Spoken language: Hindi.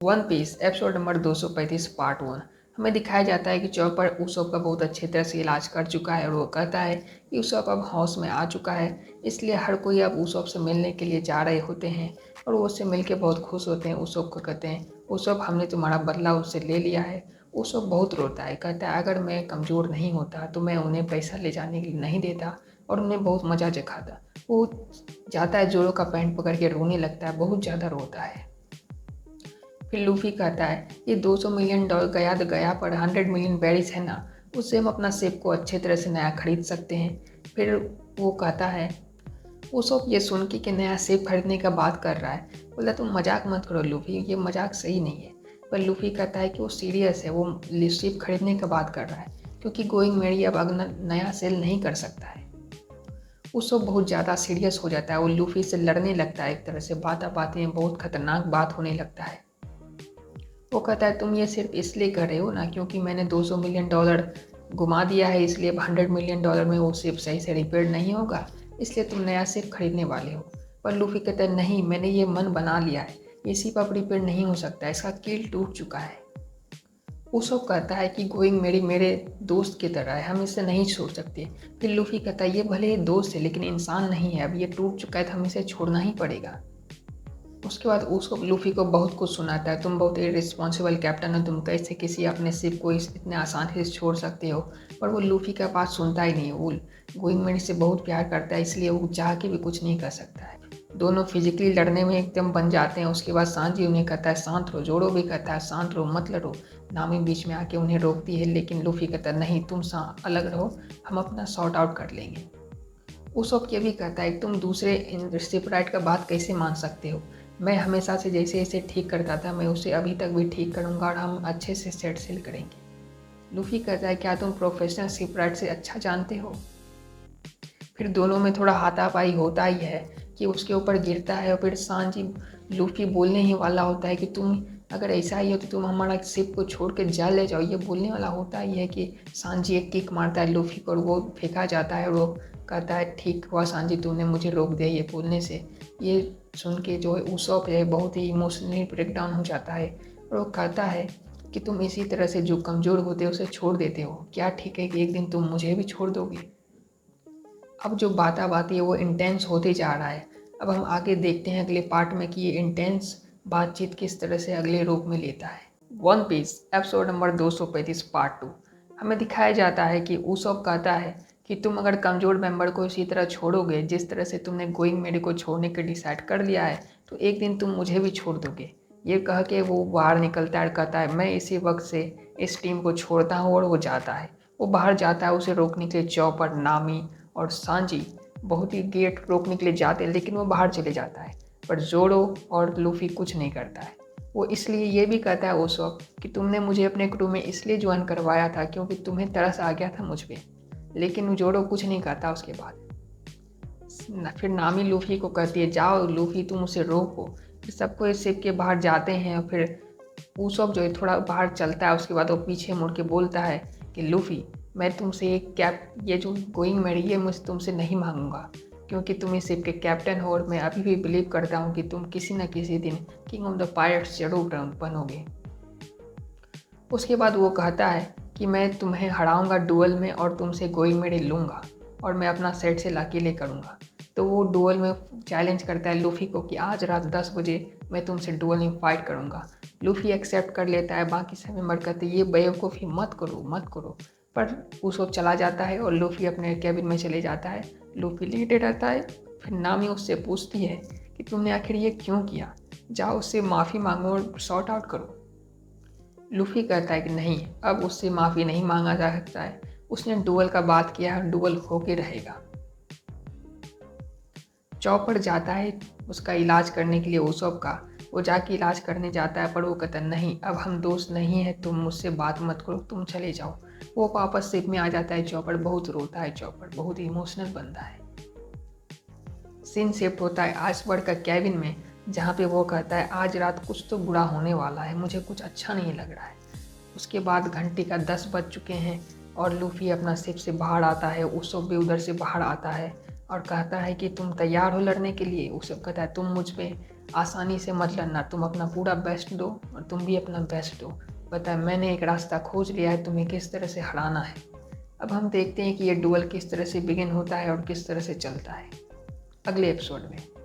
One Piece episode number 235 part 1। हमें दिखाया जाता है कि चॉपर उसोप का बहुत अच्छी तरह से इलाज कर चुका है और वो कहता है कि उसोप अब हाउस में आ चुका है, इसलिए हर कोई अब उसोप से मिलने के लिए जा रहे होते हैं और वो उससे मिलकर बहुत खुश होते हैं। उसोप को कहते हैं, उसोप हमने तुम्हारा बदला उससे ले लिया है। उसोप बहुत रोता है, कहता है अगर मैं कमज़ोर नहीं होता तो मैं उन्हें पैसा ले जाने के लिए नहीं देता और उन्हें बहुत मज़ा चखाता। वो जाता है, जोड़ों का पैंट पकड़ के रोने लगता है, बहुत ज़्यादा रोता है। फिर लूफी कहता है ये 200 मिलियन डॉलर गया तो गया, पर 100 मिलियन बेरिस है ना, उससे हम अपना शिप को अच्छे तरह से नया खरीद सकते हैं। फिर वो कहता है, वो सब ये सुन के कि नया शिप खरीदने का बात कर रहा है, बोला तुम मजाक मत करो लूफी, ये मजाक सही नहीं है। पर लूफी कहता है कि वो सीरियस है, वो शिप खरीदने का बात कर रहा है क्योंकि गोइंग मेरी अब नया सेल नहीं कर सकता है। वो सब बहुत ज़्यादा सीरियस हो जाता है, वो लूफी से लड़ने लगता है, एक तरह से बातें बातें बहुत खतरनाक बात होने लगता है। वो कहता है तुम ये सिर्फ इसलिए कर रहे हो ना क्योंकि मैंने 200 मिलियन डॉलर घुमा दिया है, इसलिए 100 मिलियन डॉलर में वो सिर्फ सही से रिपेयर नहीं होगा, इसलिए तुम नया सिर्फ खरीदने वाले हो। पर लूफी कहता है नहीं, मैंने ये मन बना लिया है, ये सिर्फ अब रिपेयर नहीं हो सकता, इसका कील टूट चुका है। उसोप कहता है कि गोइंग मेरी मेरे दोस्त की तरह है, हम इसे नहीं छोड़ सकते। फिर लूफी कहता है ये भले ही दोस्त है लेकिन इंसान नहीं है, अब ये टूट चुका है तो हमें इसे छोड़ना ही पड़ेगा। उसके बाद उसको लूफी को बहुत कुछ सुनाता है, तुम बहुत इरिस्पॉन्सिबल कैप्टन हो, तुम कैसे किसी अपने शिप को इतने आसानी से छोड़ सकते हो। पर वो लूफी का बात सुनता ही नहीं, वो गोइंग मेरी से बहुत प्यार करता है, इसलिए वो चाह के भी कुछ नहीं कर सकता है। दोनों फिजिकली लड़ने में एकदम बन जाते हैं। उसके बाद सांजी उन्हें कहता है शांत रहो, जोड़ो भी कहता है शांत रहो मत लड़ो। नामी बीच में आके उन्हें रोकती है लेकिन लूफी कहता है नहीं, तुम अलग रहो, हम अपना सॉर्ट आउट कर लेंगे। उसोप ये भी कहता है तुम दूसरे शिपराइट का बात कैसे मान सकते हो, मैं हमेशा से जैसे इसे ठीक करता था मैं उसे अभी तक भी ठीक करूँगा और हम अच्छे से सेट सेल करेंगे। लूफी कहता है क्या तुम प्रोफेशनल शिपराइट से अच्छा जानते हो। फिर दोनों में थोड़ा हाथापाई होता ही है कि उसके ऊपर गिरता है और फिर सांजी लूफी बोलने ही वाला होता है कि तुम अगर ऐसा ही हो तो तुम हमारा शिप को छोड़ के जा ले जाओ, ये बोलने वाला होता ही है कि सांजी एक किक मारता है लूफी को और वो फेंका जाता है और वो कहता है ठीक हुआ सांजी, तूने मुझे रोक दिया ये बोलने से। ये सुन के जो है उसोप है बहुत ही इमोशनली ब्रेक डाउन हो जाता है और वो कहता है कि तुम इसी तरह से जो कमज़ोर होते हो उसे छोड़ देते हो, क्या ठीक है कि एक दिन तुम मुझे भी छोड़ दोगे। अब जो बाता बाती है वो इंटेंस होते जा रहा है। अब हम आगे देखते हैं अगले पार्ट में कि ये इंटेंस बातचीत किस तरह से अगले रूप में लेता है। One Piece episode number 235 part 2। हमें दिखाया जाता है कि उसोप कहता है कि तुम अगर कमज़ोर मेंबर को इसी तरह छोड़ोगे जिस तरह से तुमने गोइंग मेरी को छोड़ने के डिसाइड कर लिया है तो एक दिन तुम मुझे भी छोड़ दोगे। ये कह के वो बाहर निकलता है, कहता है मैं इसी वक्त से इस टीम को छोड़ता हूँ और वो जाता है। वो बाहर जाता है, उसे रोकने के लिए चॉपर, नामी और सांजी बहुत ही गेट रोकने के लिए जाते हैं लेकिन वो बाहर चले जाता है। पर जोड़ो और लूफी कुछ नहीं करता है। वो इसलिए ये भी कहता है उस वक्त कि तुमने मुझे अपने क्रू में इसलिए ज्वाइन करवाया था क्योंकि तुम्हें तरस आ गया था मुझ पर, लेकिन जोड़ो कुछ नहीं कहता। उसके बाद फिर नामी लूफी को कहती है जाओ लूफी तुम उसे रोको। फिर सबको इस शिप के बाहर जाते हैं और फिर उसोप जो है थोड़ा बाहर चलता है, उसके बाद वो पीछे मुड़ के बोलता है कि लूफी मैं तुमसे एक ये जो गोइंग मेरी है मुझे तुमसे नहीं मांगूंगा क्योंकि तुम इस शिप के कैप्टन हो और मैं अभी भी बिलीव करता हूँ कि तुम किसी न किसी दिन किंग ऑफ द पायरेट्स जरूर बनोगे। उसके बाद वो कहता है कि मैं तुम्हें हराऊंगा डुअल में और तुमसे गोइंग मेरी लूँगा और मैं अपना सेट से अकेले करूँगा। तो वो डुअल में चैलेंज करता है लूफी को कि आज रात 10 बजे मैं तुमसे डुअल में फाइट करूँगा। लूफी एक्सेप्ट कर लेता है, बाकी सब मेंबर कहते ये बेवकूफ़ी मत करो मत करो। पर उसको चला जाता है और लूफी अपने कैबिन में चले जाता है। लूफी लेटे रहता है। फिर नामी उससे पूछती है कि तुमने आखिर ये क्यों किया, जाओ उससे माफ़ी मांगो और सॉर्ट आउट करो। लूफी कहता है कि नहीं, अब उससे माफ़ी नहीं मांगा जा सकता है, उसने डुअल का बात किया है, डुअल होके रहेगा। चॉपर जाता है उसका इलाज करने के लिए उसोप का, वो जाके इलाज करने जाता है पर वो कहता नहीं अब हम दोस्त नहीं है, तुम मुझसे बात मत करो, तुम चले जाओ। वो वापस शिप में आ जाता है। चॉपर बहुत रोता है, चॉपर बहुत इमोशनल बनता है। सीन शिफ्ट होता है आइसबर्ग का कैबिन में, जहाँ पे वो कहता है आज रात कुछ तो बुरा होने वाला है, मुझे कुछ अच्छा नहीं लग रहा है। उसके बाद घंटे का 10 बज चुके हैं और लूफी अपना शिप से बाहर आता है। उसोप भी उधर से बाहर आता है और कहता है कि तुम तैयार हो लड़ने के लिए। उसोप कहता है तुम मुझ पे आसानी से मत लड़ना, तुम अपना पूरा बेस्ट दो और तुम भी अपना बेस्ट दो। पता है मैंने एक रास्ता खोज लिया है तुम्हें किस तरह से हराना है। अब हम देखते हैं कि ये डुअल किस तरह से बिगिन होता है और किस तरह से चलता है अगले एपिसोड में।